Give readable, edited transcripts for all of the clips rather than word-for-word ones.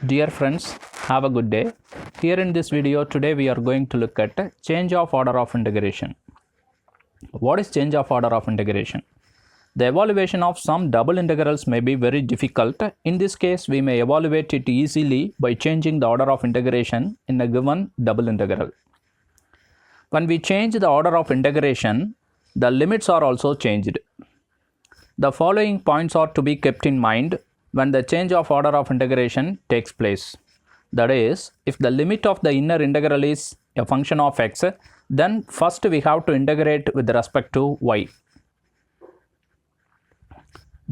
Dear friends, have a good day. Here in this video today we are going to look at change of order of integration. What is change of order of integration? The evaluation of some double integrals may be very difficult. In this case, we may evaluate it easily by changing the order of integration in a given double integral. When we change the order of integration, the limits are also changed. The following points are to be kept in mind when the change of order of integration takes place. That is, if the limit of the inner integral is a function of x, then first we have to integrate with respect to y.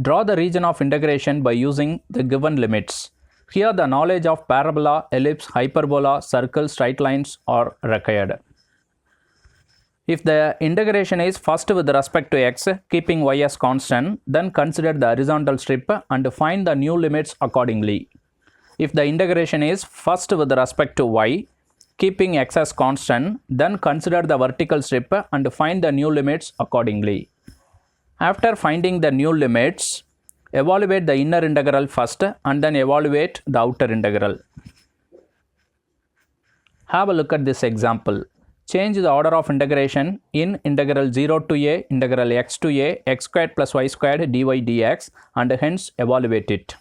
Draw the region of integration by using the given limits. Here the knowledge of parabola, ellipse, hyperbola, circle, straight lines are required. If the integration is first with respect to x, keeping y as constant, then consider the horizontal strip and find the new limits accordingly. If the integration is first with respect to y, keeping x as constant, then consider the vertical strip and find the new limits accordingly. After finding the new limits, evaluate the inner integral first and then evaluate the outer integral. Have a look at this example. Change the order of integration in integral 0 to a, integral x to a, x squared plus y squared dy dx, and hence evaluate it.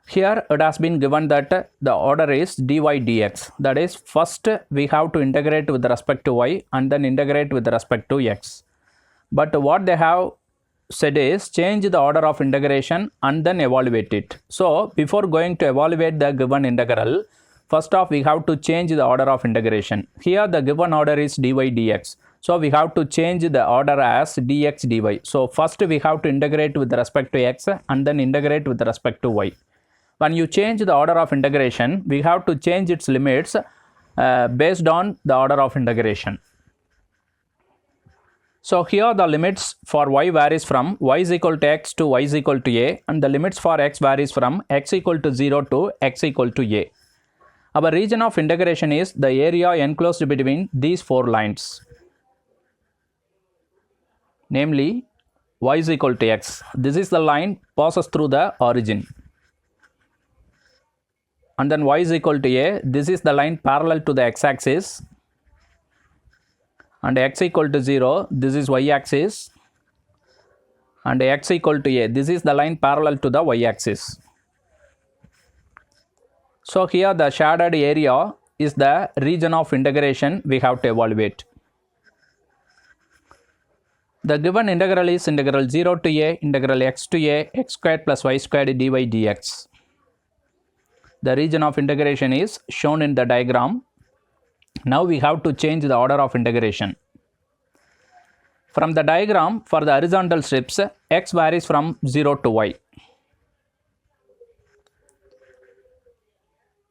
Here it has been given that the order is dy dx. That is, first we have to integrate with respect to y and then integrate with respect to x. But what they have said is change the order of integration and then evaluate it. So before going to evaluate the given integral, first off we have to change the order of integration. Here the given order is dy dx. So we have to change the order as dx dy. So first we have to integrate with respect to x and then integrate with respect to y. When you change the order of integration, we have to change its limits based on the order of integration. So here the limits for y varies from y is equal to x to y is equal to a, and the limits for x varies from x equal to 0 to x equal to a. Our region of integration is the area enclosed between these four lines, namely y is equal to x. This is the line passes through the origin. And then y is equal to a. This is the line parallel to the x-axis. And x equal to 0, this is y-axis. And x equal to a, this is the line parallel to the y-axis. So here the shaded area is the region of integration we have to evaluate. The given integral is integral 0 to a, integral x to a, x squared plus y squared dy dx. The region of integration is shown in the diagram. Now we have to change the order of integration. From the diagram, for the horizontal strips, x varies from 0 to y.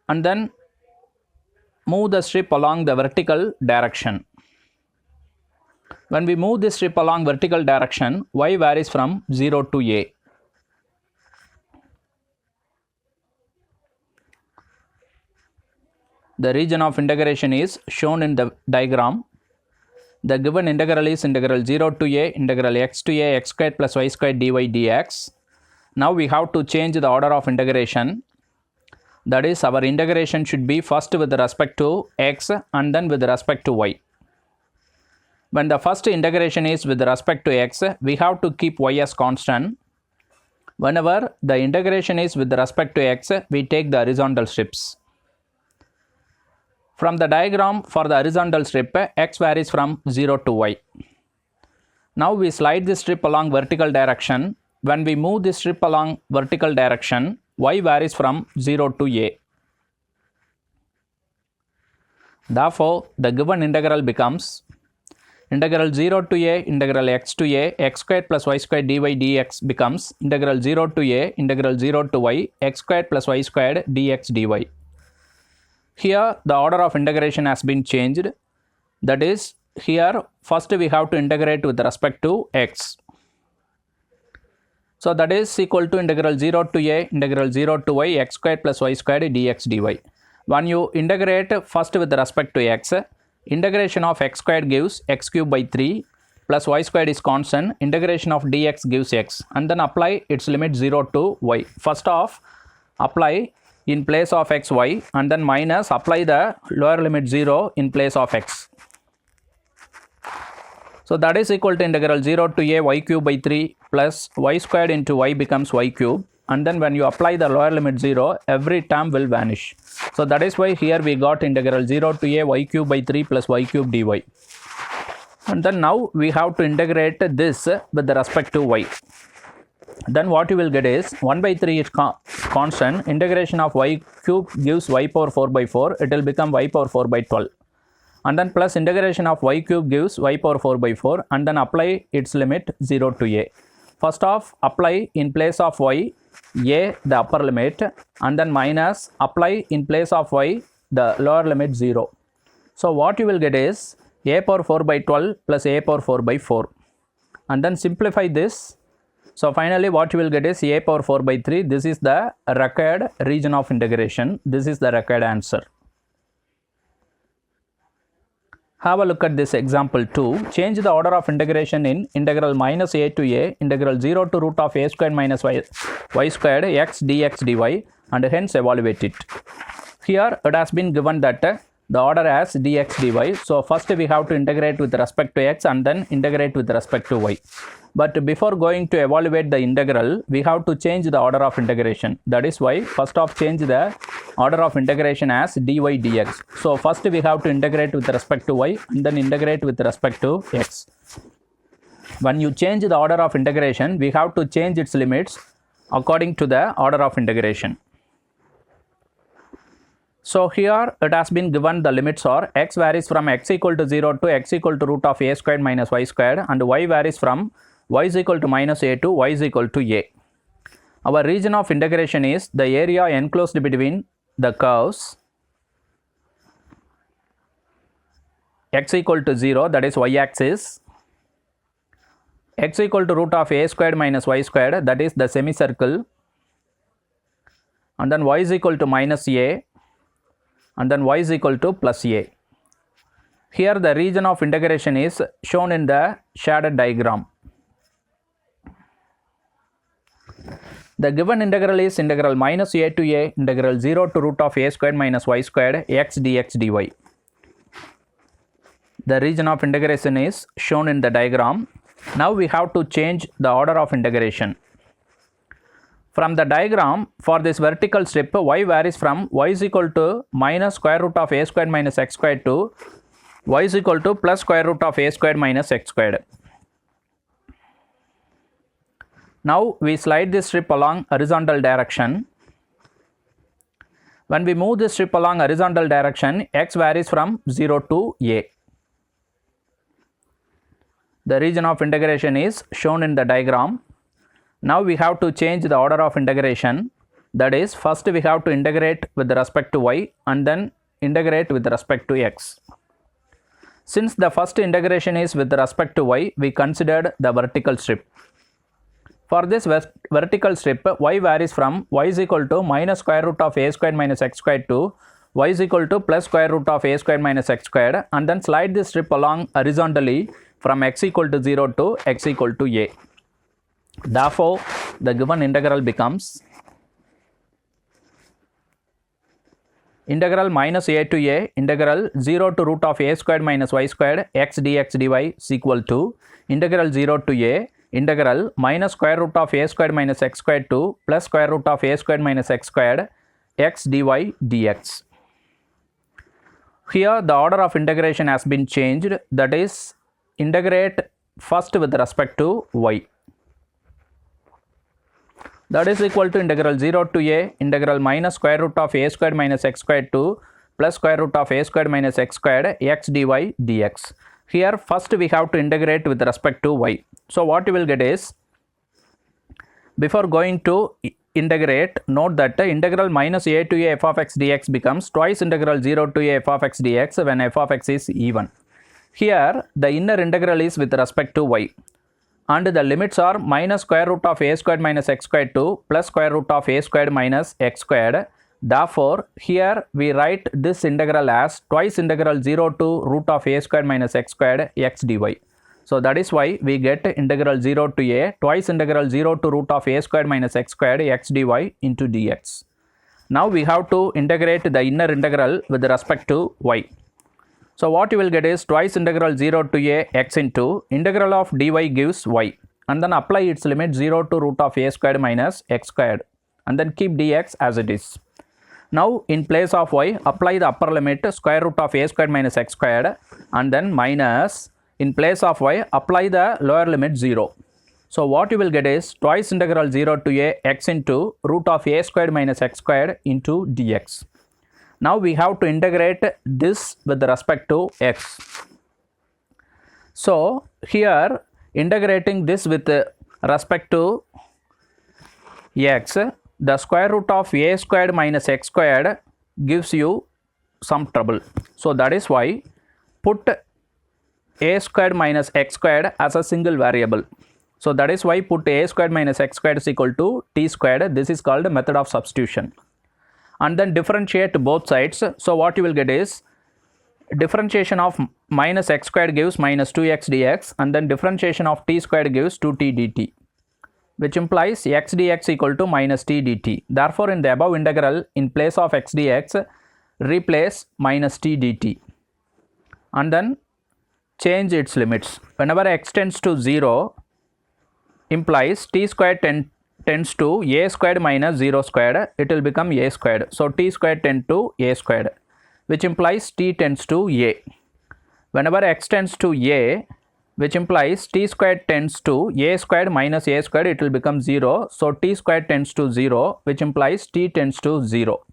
And then move the strip along the vertical direction. When we move this strip along vertical direction, y varies from 0 to a. The region of integration is shown in the diagram. The given integral is integral 0 to a, integral x to a, x squared plus y squared dy dx. Now we have to change the order of integration. That is, our integration should be first with respect to x and then with respect to y. When the first integration is with respect to x, we have to keep y as constant. Whenever the integration is with respect to x, we take the horizontal strips. From the diagram for the horizontal strip, x varies from 0 to y. Now we slide this strip along vertical direction. When we move this strip along vertical direction, y varies from 0 to a. Therefore, the given integral becomes integral 0 to a, integral x to a, x squared plus y squared dy dx becomes integral 0 to a, integral 0 to y, x squared plus y squared dx dy. Here the order of integration has been changed. That is, here first we have to integrate with respect to x. So that is equal to integral 0 to a, integral 0 to y, x squared plus y squared dx dy. When you integrate first with respect to x, integration of x squared gives x cubed by 3 plus y squared is constant, integration of dx gives x, and then apply its limit 0 to y. First off, apply in place of x y, and then minus apply the lower limit 0 in place of x. So that is equal to integral 0 to a y cube by 3 plus y squared into y becomes y cube, and then when you apply the lower limit 0, every term will vanish. So that is why here we got integral 0 to a y cube by 3 plus y cube dy. And then now we have to integrate this with respect to y. Then what you will get is 1 by 3 is constant, integration of y cube gives y power 4 by 4, it will become y power 4 by 12. And then plus integration of y cube gives y power 4 by 4, and then apply its limit 0 to a. First off, apply in place of y a the upper limit, and then minus apply in place of y the lower limit 0. So what you will get is a power 4 by 12 plus a power 4 by 4, and then simplify this. So finally what you will get is a power 4 by 3. This is the required region of integration. This is the required answer. Have a look at this example 2. Change the order of integration in integral minus a to a, integral 0 to root of a squared minus y squared x dx dy, and hence evaluate it. Here it has been given that the order as dx dy. So first we have to integrate with respect to x and then integrate with respect to y. But before going to evaluate the integral, we have to change the order of integration. That is why first off change the order of integration as dy dx. So first we have to integrate with respect to y and then integrate with respect to x. When you change the order of integration, we have to change its limits according to the order of integration. So here it has been given the limits are x varies from x equal to 0 to x equal to root of a squared minus y squared, and y varies from y is equal to minus a to y is equal to a. Our region of integration is the area enclosed between the curves x equal to 0, that is y axis, x equal to root of a squared minus y squared, that is the semicircle, and then y is equal to minus a, and then y is equal to plus a. Here the region of integration is shown in the shaded diagram. The given integral is integral minus a to a, integral 0 to root of a squared minus y squared x dx dy. The region of integration is shown in the diagram. Now we have to change the order of integration. From the diagram, for this vertical strip, y varies from y is equal to minus square root of a squared minus x squared to y is equal to plus square root of a squared minus x squared. Now we slide this strip along horizontal direction. When we move this strip along horizontal direction, x varies from 0 to a. The region of integration is shown in the diagram. Now we have to change the order of integration. That is, first we have to integrate with respect to y and then integrate with respect to x. Since the first integration is with respect to y, we considered the vertical strip. For this vertical strip, y varies from y is equal to minus square root of a squared minus x squared to y is equal to plus square root of a squared minus x squared, and then slide this strip along horizontally from x equal to 0 to x equal to a. Therefore, the given integral becomes integral minus a to a, integral 0 to root of a squared minus y squared x dx dy is equal to integral 0 to a, integral minus square root of a squared minus x squared to plus square root of a squared minus x squared x dy dx. Here the order of integration has been changed, that is, integrate first with respect to y. That is equal to integral 0 to a, integral minus square root of a squared minus x squared to plus square root of a squared minus x squared x dy dx. Here first we have to integrate with respect to y. So what you will get is, before going to integrate, note that integral minus a to a f of x dx becomes twice integral 0 to a f of x dx when f of x is even. Here the inner integral is with respect to y, and the limits are minus square root of a squared minus x squared to plus square root of a squared minus x squared. Therefore, here we write this integral as twice integral 0 to root of a squared minus x squared x dy. So that is why we get integral 0 to a twice integral 0 to root of a squared minus x squared x dy into dx. Now we have to integrate the inner integral with respect to y. So what you will get is twice integral 0 to a x into integral of dy gives y, and then apply its limit 0 to root of a squared minus x squared, and then keep dx as it is. Now in place of y, apply the upper limit square root of a squared minus x squared, and then minus, in place of y, apply the lower limit 0. So what you will get is twice integral 0 to a x into root of a squared minus x squared into dx. Now we have to integrate this with respect to x. So here integrating this with respect to x, the square root of a squared minus x squared gives you some trouble. So that is why put a squared minus x squared as a single variable. So that is why put a squared minus x squared is equal to t squared. This is called method of substitution. And then differentiate both sides. So what you will get is differentiation of minus x squared gives minus 2x dx, and then differentiation of t squared gives 2t dt, which implies x dx equal to minus t dt. Therefore in the above integral, in place of x dx, replace minus t dt, and then change its limits. Whenever x tends to 0, implies t squared tends to a squared minus 0 squared, it will become a squared. So t squared tends to a squared, which implies t tends to a. Whenever x tends to a, which implies t squared tends to a squared minus a squared, it will become 0. So t squared tends to 0, which implies t tends to 0.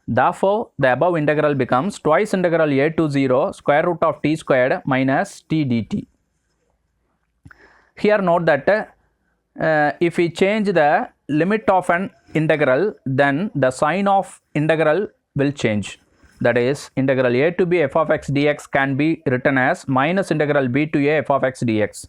Therefore the above integral becomes twice integral a to 0 square root of t squared minus t dt. Here note that if we change the limit of an integral, then the sign of integral will change. That is, integral a to b f of x dx can be written as minus integral b to a f of x dx.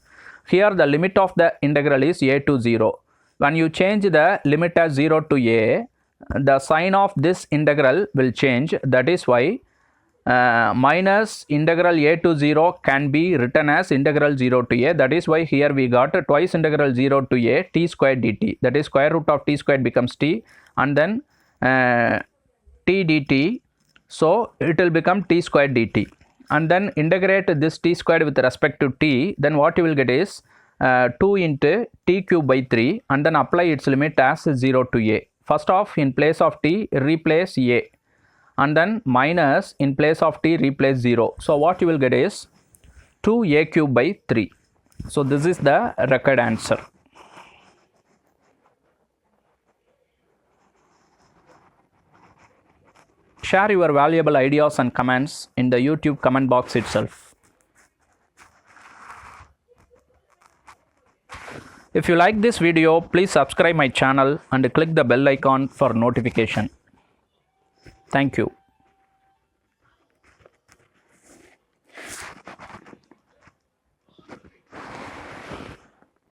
Here the limit of the integral is a to 0. When you change the limit as 0 to a, the sign of this integral will change. That is why minus integral a to 0 can be written as integral 0 to a. That is why here we got twice integral 0 to a t squared dt. That is square root of t squared becomes t, and then t dt. So it will become t squared dt, and then integrate this t squared with respect to t. Then what you will get is 2 into t cube by 3, and then apply its limit as 0 to a. First off, in place of t, replace a, and then minus, in place of t, replace 0. So what you will get is 2a cube by 3. So this is the required answer. Share your valuable ideas and comments in the YouTube comment box itself. If you like this video, please subscribe my channel and click the bell icon for notification. Thank you.